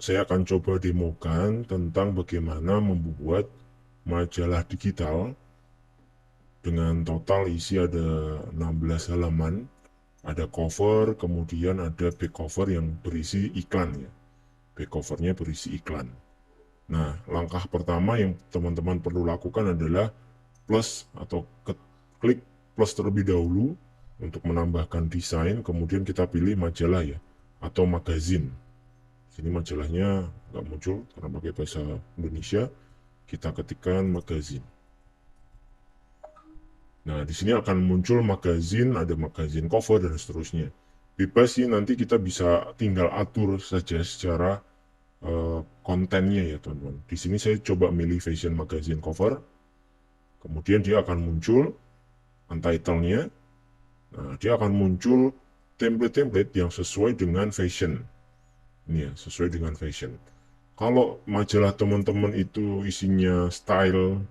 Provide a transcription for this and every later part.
saya akan coba demokan tentang bagaimana membuat majalah digital dengan total isi ada 16 halaman, ada cover, kemudian ada back cover yang berisi iklan ya. Back covernya berisi iklan. Nah, langkah pertama yang teman-teman perlu lakukan adalah plus atau klik plus terlebih dahulu untuk menambahkan desain, kemudian kita pilih majalah ya, atau magazin. Sini majalahnya nggak muncul karena pakai bahasa Indonesia, kita ketikkan magazin. Nah, di sini akan muncul magazin, ada magazin cover dan seterusnya. Bebas sih, nanti kita bisa tinggal atur saja secara kontennya ya teman-teman. Di sini saya coba milih fashion magazine cover, kemudian dia akan muncul untitled-nya. Nah, dia akan muncul template-template yang sesuai dengan fashion. Ini ya, sesuai dengan fashion. Kalau majalah teman-teman itu isinya style,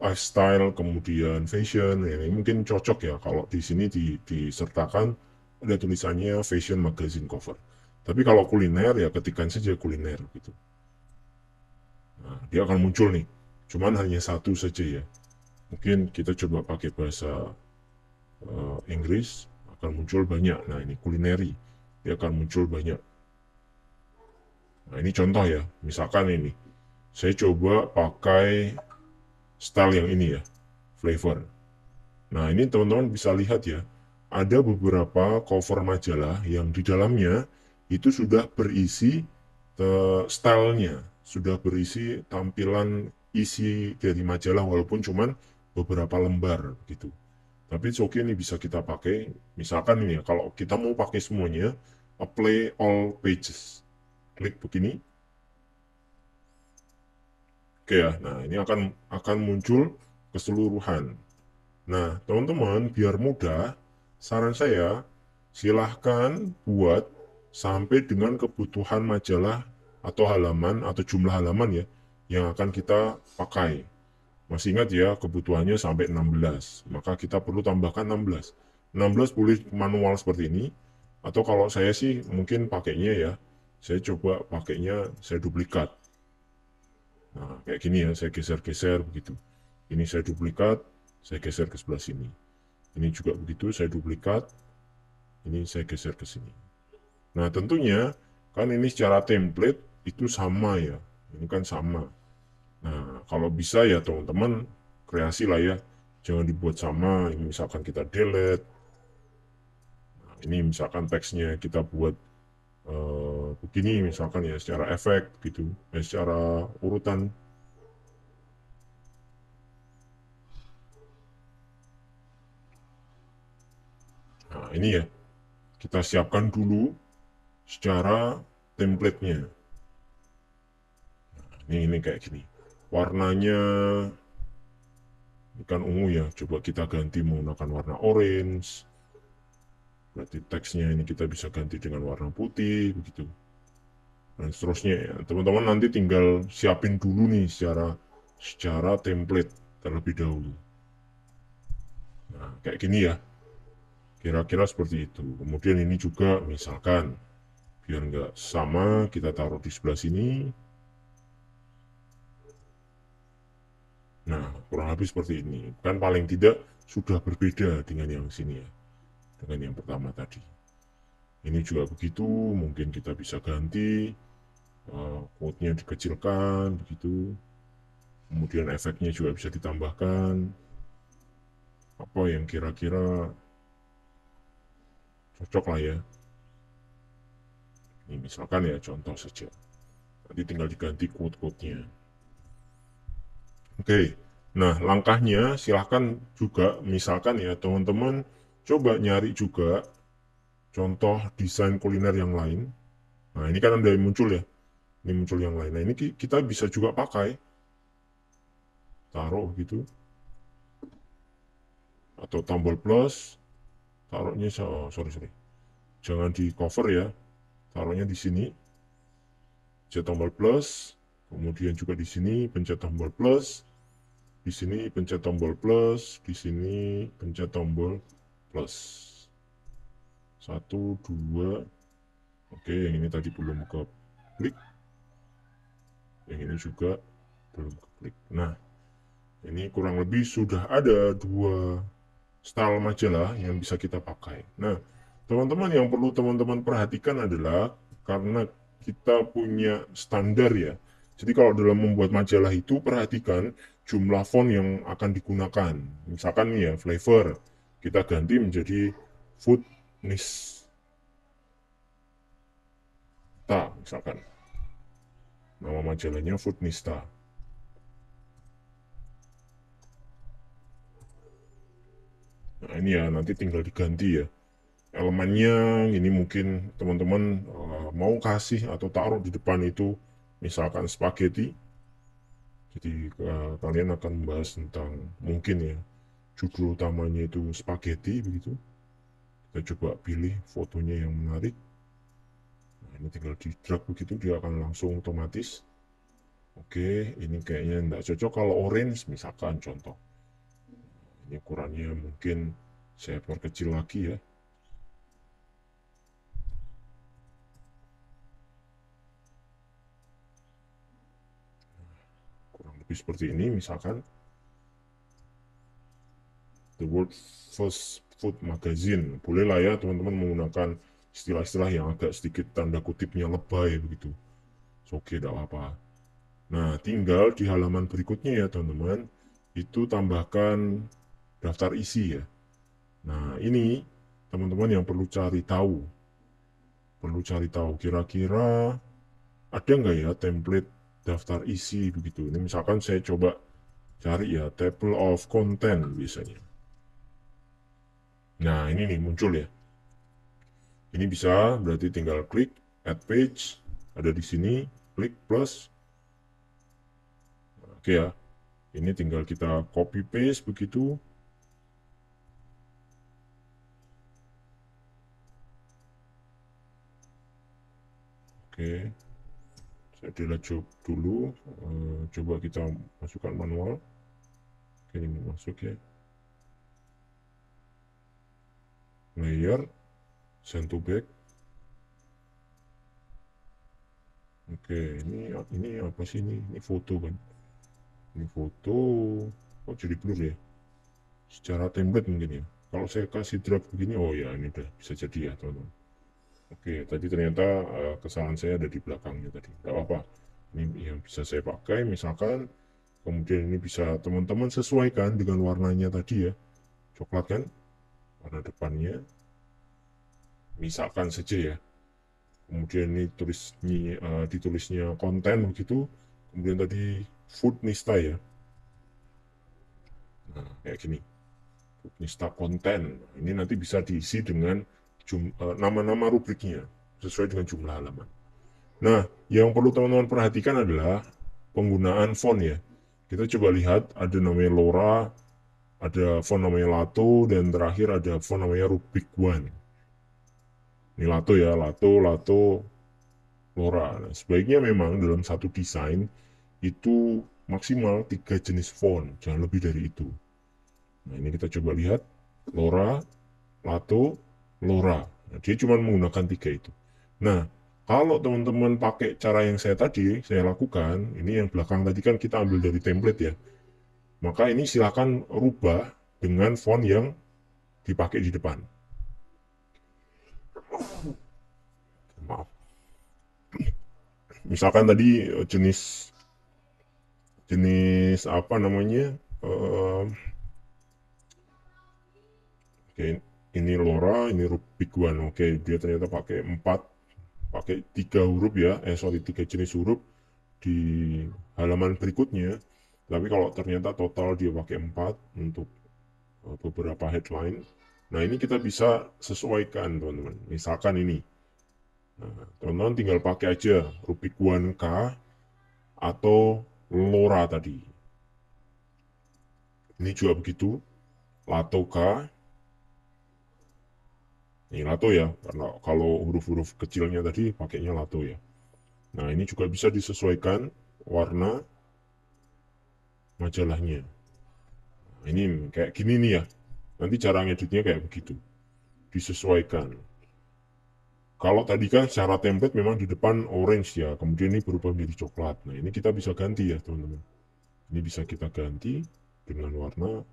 lifestyle, kemudian fashion, ya, ini mungkin cocok ya kalau di sini disertakan ada tulisannya fashion magazine cover. Tapi kalau kuliner ya ketikkan saja kuliner gitu. Nah, dia akan muncul nih. Cuman hanya satu saja ya. Mungkin kita coba pakai bahasa Inggris, akan muncul banyak. Nah, ini kulineri. Dia akan muncul banyak. Nah, ini contoh ya. Misalkan ini. Saya coba pakai style yang ini ya. Flavor. Nah, ini teman-teman bisa lihat ya. Ada beberapa cover majalah yang di dalamnya itu sudah berisi stylenya, sudah berisi tampilan isi dari majalah walaupun cuman beberapa lembar gitu. Tapi it's okay, ini bisa kita pakai. Misalkan ini ya, kalau kita mau pakai semuanya, apply all pages. Klik begini. Oke ya, nah ini akan muncul keseluruhan. Nah, teman-teman, biar mudah, saran saya silahkan buat sampai dengan kebutuhan majalah atau halaman atau jumlah halaman ya yang akan kita pakai. Masih ingat ya, kebutuhannya sampai 16. Maka kita perlu tambahkan 16. 16 boleh manual seperti ini. Atau kalau saya sih mungkin pakainya ya, saya coba pakainya, saya duplikat. Nah, kayak gini ya, saya geser-geser begitu. Ini saya duplikat, saya geser ke sebelah sini. Ini juga begitu, saya duplikat, ini saya geser ke sini. Nah, tentunya kan ini secara template itu sama ya. Ini kan sama. Nah, kalau bisa ya teman-teman kreasi lah ya. Jangan dibuat sama. Ini misalkan kita delete. Nah, ini misalkan teksnya kita buat begini misalkan ya secara efek gitu. Secara urutan. Nah, ini ya. Kita siapkan dulu secara template-nya. Ini kayak gini. Warnanya ikan ungu ya. Coba kita ganti menggunakan warna orange. Berarti teksnya ini kita bisa ganti dengan warna putih begitu. Dan seterusnya ya. Teman-teman nanti tinggal siapin dulu nih secara template terlebih dahulu. Nah, kayak gini ya. Kira-kira seperti itu. Kemudian ini juga misalkan biar nggak sama kita taruh di sebelah sini. Nah, kurang lebih seperti ini. Kan paling tidak sudah berbeda dengan yang sini ya. Dengan yang pertama tadi. Ini juga begitu, mungkin kita bisa ganti quote-nya dikecilkan begitu. Kemudian efeknya juga bisa ditambahkan. Apa yang kira-kira cocok lah ya. Ini misalkan ya contoh saja. Nanti tinggal diganti quote-quote-nya. Oke. Nah, langkahnya silahkan juga misalkan ya teman-teman coba nyari juga contoh desain kuliner yang lain. Nah, ini kan ada yang muncul ya. Ini muncul yang lain. Nah, ini kita bisa juga pakai. Taruh gitu. Atau tombol plus. Taruhnya, oh, sorry. Jangan di cover ya. Taruhnya di sini. Pencet tombol plus. Kemudian juga di sini pencet tombol plus. Di sini pencet tombol plus. Di sini pencet tombol plus. Satu, dua. Oke, yang ini tadi belum ke klik. Yang ini juga belum keklik. Nah, ini kurang lebih sudah ada 2 style majalah yang bisa kita pakai. Nah, teman-teman, yang perlu teman-teman perhatikan adalah karena kita punya standar ya. Jadi kalau dalam membuat majalah itu perhatikan jumlah font yang akan digunakan. Misalkan nih ya, flavor kita ganti menjadi food nista misalkan. Nama majalahnya Food Nista. Nah, ini ya nanti tinggal diganti ya. Elemennya ini mungkin teman-teman mau kasih atau taruh di depan itu misalkan spaghetti. Jadi kalian akan membahas tentang mungkin ya judul utamanya itu spaghetti begitu. Kita coba pilih fotonya yang menarik. Nah, ini tinggal di drag begitu dia akan langsung otomatis. Oke, ini kayaknya tidak cocok kalau orange misalkan contoh. Ini ukurannya mungkin saya perkecil lagi ya. Kurang lebih seperti ini misalkan. The World First Food Magazine. Bolehlah ya teman-teman menggunakan istilah-istilah yang agak sedikit tanda kutipnya lebay begitu. Oke, tidak apa-apa. Nah, tinggal di halaman berikutnya ya teman-teman, itu tambahkan daftar isi ya. Nah, ini teman-teman yang perlu cari tahu. Perlu cari tahu kira-kira ada nggak ya template daftar isi begitu. Ini misalkan saya coba cari ya, table of content biasanya. Nah, ini nih muncul ya. Ini bisa, berarti tinggal klik add page, ada di sini, klik plus. Oke ya, ini tinggal kita copy paste begitu. Oke, saya delete dulu. Coba kita masukkan manual. Oke, ini masuk ya. Layer, send to back. Oke, ini apa sih ini? Ini foto kan? Ini foto. Oh, jadi blur ya? Secara template mungkin ya. Kalau saya kasih drag begini, oh ya ini udah bisa jadi ya teman-teman. Oke, tadi ternyata kesalahan saya ada di belakangnya tadi. Tidak apa-apa. Ini yang bisa saya pakai, misalkan. Kemudian ini bisa teman-teman sesuaikan dengan warnanya tadi ya. Coklat kan? Warna depannya. Misalkan saja ya. Kemudian ini ditulisnya konten begitu. Kemudian tadi food nista ya. Nah, kayak gini. Food nista konten. Ini nanti bisa diisi dengan nama-nama rubriknya. Sesuai dengan jumlah halaman. Nah, yang perlu teman-teman perhatikan adalah penggunaan font ya. Kita coba lihat ada namanya Laura, ada font namanya Lato, dan terakhir ada font namanya Rubik One. Ini Lato ya, Lato, Laura. Nah, sebaiknya memang dalam satu desain itu maksimal 3 jenis font, jangan lebih dari itu. Nah, ini kita coba lihat Laura, Lato, Laura. Nah, dia cuma menggunakan 3 itu. Nah, kalau teman-teman pakai cara yang saya lakukan, ini yang belakang tadi kan kita ambil dari template ya. Maka ini silakan rubah dengan font yang dipakai di depan. Maaf. Misalkan tadi jenis jenis apa namanya? Oke, ini Laura, ini Rubik One. Oke, dia ternyata pakai 3 huruf ya. Sorry, 3 jenis huruf di halaman berikutnya. Tapi kalau ternyata total dia pakai 4 untuk beberapa headline. Nah, ini kita bisa sesuaikan, teman-teman. Misalkan ini. Nah, teman-teman tinggal pakai aja Rubik One K atau Laura tadi. Ini juga begitu. Lato K. Ini Lato ya, karena kalau huruf-huruf kecilnya tadi pakainya Lato ya. Nah, ini juga bisa disesuaikan warna majalahnya. Nah, ini kayak gini nih ya. Nanti cara ngeditnya kayak begitu. Disesuaikan. Kalau tadi kan secara template memang di depan orange ya, kemudian ini berubah menjadi coklat. Nah, ini kita bisa ganti ya, teman-teman. Ini bisa kita ganti dengan warna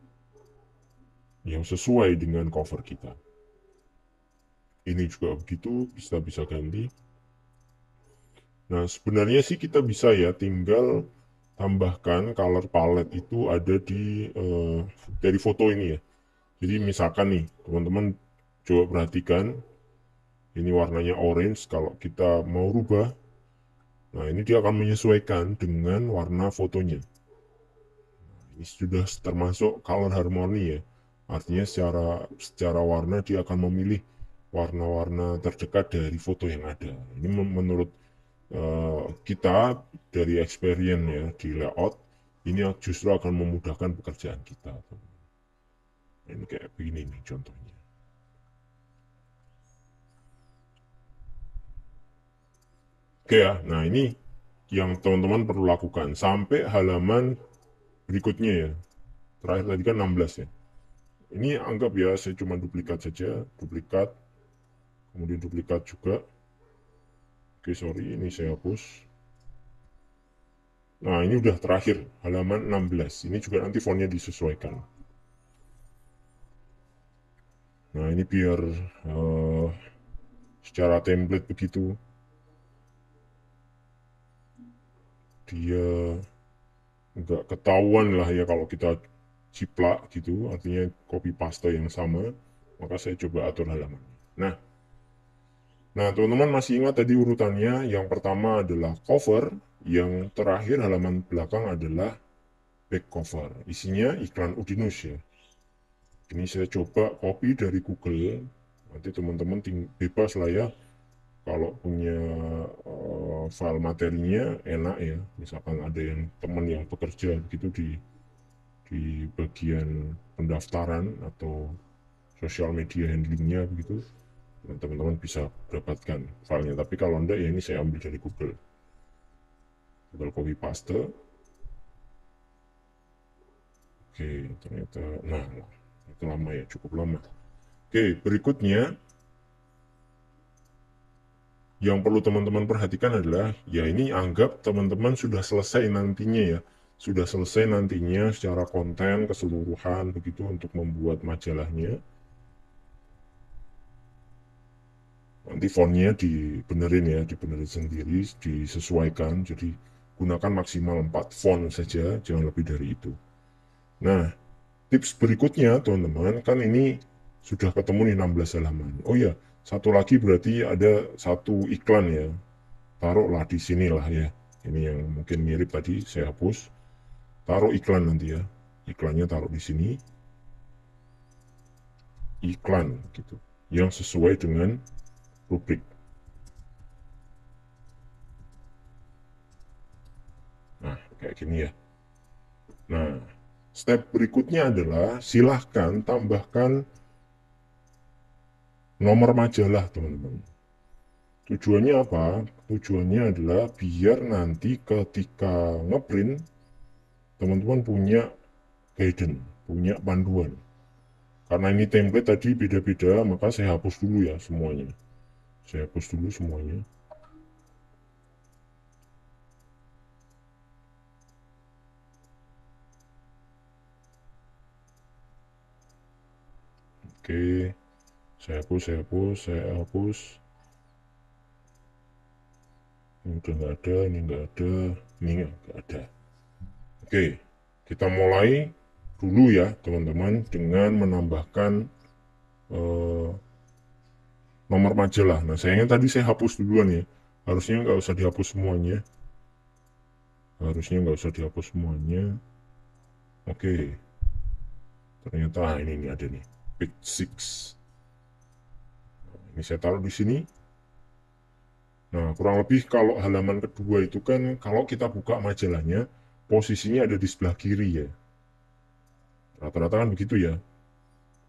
yang sesuai dengan cover kita. Ini juga begitu, bisa ganti. Nah, sebenarnya sih kita bisa ya, tinggal tambahkan color palette itu ada di dari foto ini ya. Jadi misalkan nih, teman-teman coba perhatikan, ini warnanya orange. Kalau kita mau rubah, nah ini dia akan menyesuaikan dengan warna fotonya. Ini sudah termasuk color harmony ya. Artinya secara warna dia akan memilih warna-warna terdekat dari foto yang ada. Ini menurut kita dari experience ya di layout, ini justru akan memudahkan pekerjaan kita. Ini kayak begini nih contohnya. Oke ya, nah ini yang teman-teman perlu lakukan sampai halaman berikutnya ya. Terakhir tadi kan 16 ya. Ini anggap ya saya cuma duplikat saja, duplikat, kemudian duplikat juga. Oke, sorry, ini saya hapus. Nah, ini udah terakhir, halaman 16. Ini juga nanti fontnya disesuaikan. Nah, ini biar secara template begitu, dia nggak ketahuan lah ya kalau kita ciplak gitu, artinya copy paste yang sama, maka saya coba atur halaman. Nah, teman-teman masih ingat tadi urutannya, yang pertama adalah cover, yang terakhir halaman belakang adalah back cover. Isinya iklan Udinus ya. Ini saya coba copy dari Google, nanti teman-teman bebas lah ya, kalau punya file materinya enak ya, misalkan ada yang teman yang bekerja gitu di bagian pendaftaran atau sosial media handlingnya begitu, teman-teman bisa dapatkan filenya. Tapi kalau enggak ya ini saya ambil dari Google, copy paste. Oke, ternyata nah itu lama ya, cukup lama. Oke, berikutnya yang perlu teman-teman perhatikan adalah, ya ini anggap teman-teman sudah selesai nantinya ya, sudah selesai nantinya secara konten keseluruhan begitu untuk membuat majalahnya. Nanti fontnya dibenerin ya, dibenerin sendiri, disesuaikan, jadi gunakan maksimal 4 font saja, jangan lebih dari itu. Nah, tips berikutnya teman-teman, kan ini sudah ketemu nih 16 halaman. Oh ya, satu lagi berarti ada satu iklan ya, taruhlah di sini lah ya. Ini yang mungkin mirip tadi saya hapus. Taruh iklan nanti ya. Iklannya taruh di sini. Iklan gitu. Yang sesuai dengan rubrik. Nah, kayak gini ya. Nah, step berikutnya adalah silahkan tambahkan nomor majalah teman-teman. Tujuannya apa? Tujuannya adalah biar nanti ketika ngeprint teman-teman punya guidance, punya panduan. Karena ini template tadi beda-beda, maka saya hapus dulu ya semuanya. Saya hapus dulu semuanya. Oke, saya hapus. Ini udah nggak ada, ini nggak ada, ini nggak ada. Oke, kita mulai dulu ya teman-teman dengan menambahkan eh, nomor majalah. Nah, sayangnya tadi saya hapus duluan ya. Harusnya nggak usah dihapus semuanya. Harusnya nggak usah dihapus semuanya. Oke, ternyata ini ada nih. Page 6. Ini saya taruh di sini. Nah, kurang lebih kalau halaman kedua itu kan, kalau kita buka majalahnya, posisinya ada di sebelah kiri ya. Rata-rata kan begitu ya.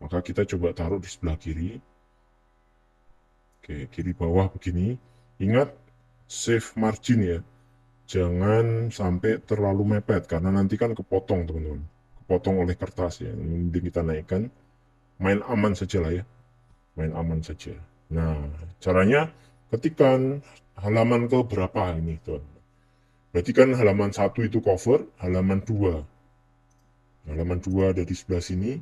Maka kita coba taruh di sebelah kiri. Oke, kiri bawah begini. Ingat, save margin ya. Jangan sampai terlalu mepet, karena nanti kan kepotong teman-teman. Kepotong oleh kertas ya. Mending kita naikkan. Main aman saja lah ya. Main aman saja. Nah, caranya ketikkan halaman ke berapa ini, tuh. Berarti kan halaman 1 itu cover, halaman 2 ada di sebelah sini.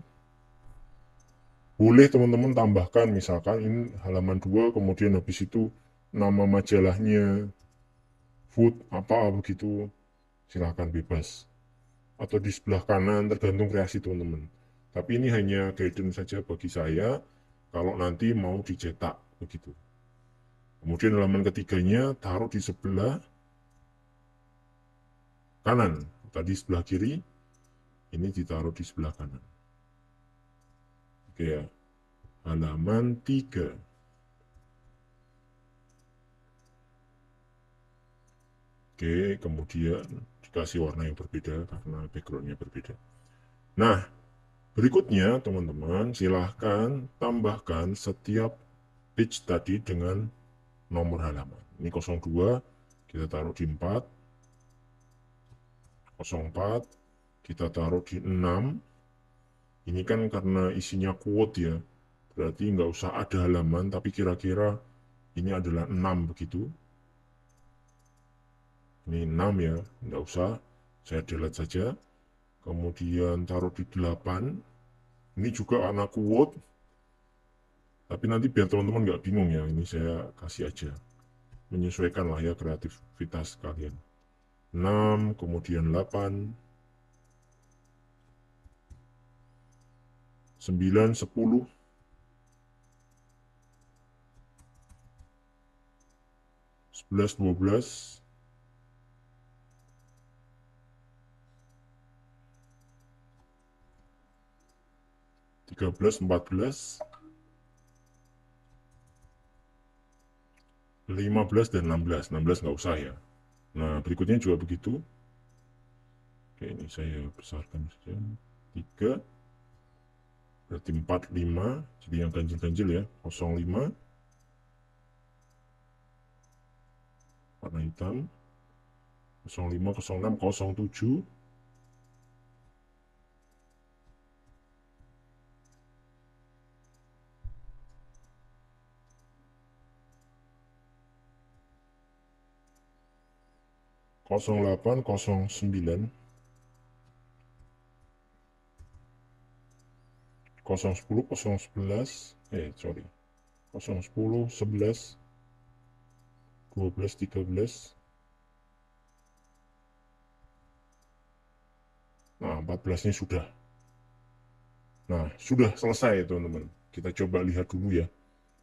Boleh teman-teman tambahkan, misalkan ini halaman 2, kemudian habis itu nama majalahnya, food, apa begitu, silahkan bebas. Atau di sebelah kanan, tergantung kreasi teman-teman. Tapi ini hanya guidance saja bagi saya, kalau nanti mau dicetak, begitu. Kemudian halaman ketiganya taruh di sebelah kanan. Tadi sebelah kiri, ini ditaruh di sebelah kanan. Oke ya, halaman 3. Oke, kemudian dikasih warna yang berbeda karena backgroundnya berbeda. Nah, berikutnya teman-teman silahkan tambahkan setiap page tadi dengan nomor halaman. Ini 02, kita taruh di 4, 04, kita taruh di 6. Ini kan karena isinya quote ya, berarti nggak usah ada halaman, tapi kira-kira ini adalah 6 begitu. Ini 6 ya, nggak usah, saya delete saja. Kemudian taruh di 8, ini juga anak quote, tapi nanti biar teman-teman nggak bingung ya, ini saya kasih aja, menyesuaikan lah ya kreativitas kalian. 6, kemudian 8, 9, 10, 11, 12, 13, 14, 15, dan 16. 16 nggak usah ya. Nah, berikutnya juga begitu. Oke, ini saya besarkan saja. 3, berarti 4, 5. Jadi yang ganjil-ganjil ya. 05, warna hitam. 05, 06, 07. 08, 09, 010, 011, sorry, 010, 11, 12, 13. Nah, 14-nya sudah. Nah, sudah selesai teman-teman. Kita coba lihat dulu ya.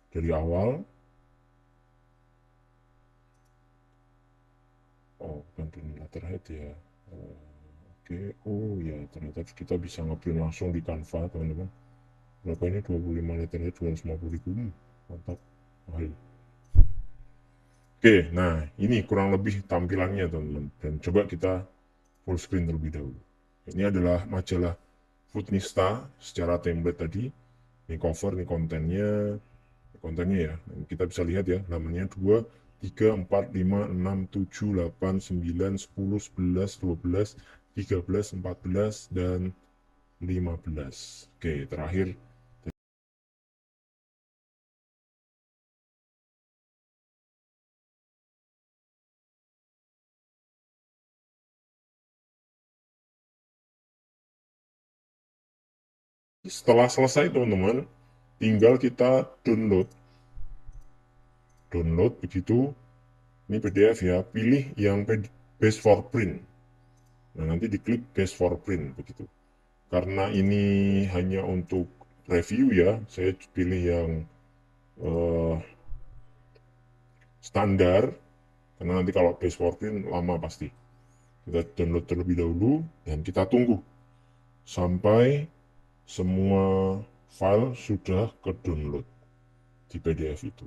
Dari awal. Oh, bukan letterhead ya. Oke, oh ya, ternyata kita bisa ngeprint langsung di Canva teman-teman. Berapa ini? 25 letterhead, 250.000. Mantap. Mahal. Oke, nah ini kurang lebih tampilannya teman-teman. Dan coba kita full screen terlebih dahulu. Ini adalah majalah Foodnista secara template tadi. Ini cover, ini kontennya ya. Kita bisa lihat ya, namanya 2, 3, 4, 5, 6, 7, 8, 9, 10, 11, 12, 13, 14, dan 15. Oke, terakhir setelah selesai teman-teman, tinggal kita download begitu. Ini PDF ya, pilih yang best for print. Nah, nanti diklik best for print begitu. Karena ini hanya untuk review ya, saya pilih yang uh, standar, karena nanti kalau best for print lama pasti. Kita download terlebih dahulu dan kita tunggu sampai semua file sudah ke download di PDF itu.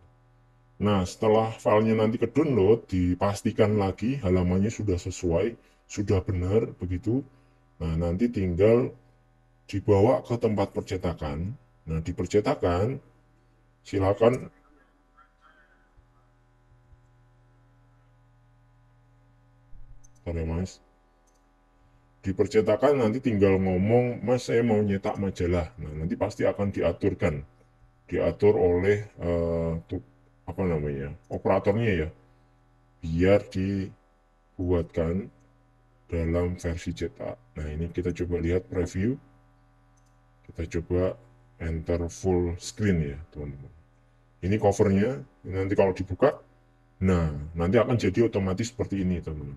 Nah, setelah filenya nanti ke download, dipastikan lagi halamannya sudah sesuai, sudah benar begitu. Nah, nanti tinggal dibawa ke tempat percetakan. Nah, di percetakan silakan. Sorry, Mas. Di percetakan nanti tinggal ngomong, Mas saya mau nyetak majalah. Nah, nanti pasti akan diaturkan diatur oleh apa namanya, operatornya ya, biar dibuatkan dalam versi cetak. Nah, ini kita coba lihat preview, kita coba enter full screen ya teman-teman. Ini covernya, nanti kalau dibuka, nah nanti akan jadi otomatis seperti ini teman-teman.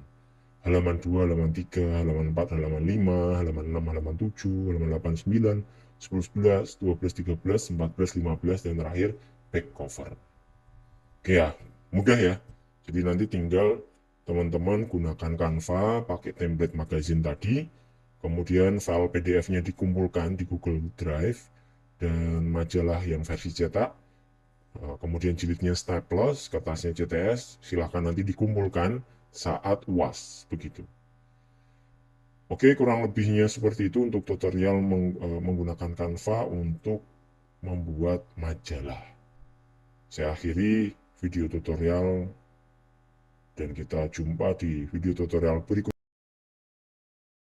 Halaman 2, halaman 3, halaman 4, halaman 5, halaman 6, halaman 7, halaman 8, 9, 10, 11, 12, 13, 14, 15, dan terakhir back cover. Oke ya, mudah ya. Jadi nanti tinggal teman-teman gunakan Canva, pakai template magazine tadi, kemudian file PDF-nya dikumpulkan di Google Drive, dan majalah yang versi cetak, kemudian jilidnya staples, kertasnya CTS, silahkan nanti dikumpulkan saat UAS, begitu. Oke, kurang lebihnya seperti itu untuk tutorial menggunakan Canva untuk membuat majalah. Saya akhiri video tutorial dan kita jumpa di video tutorial berikutnya.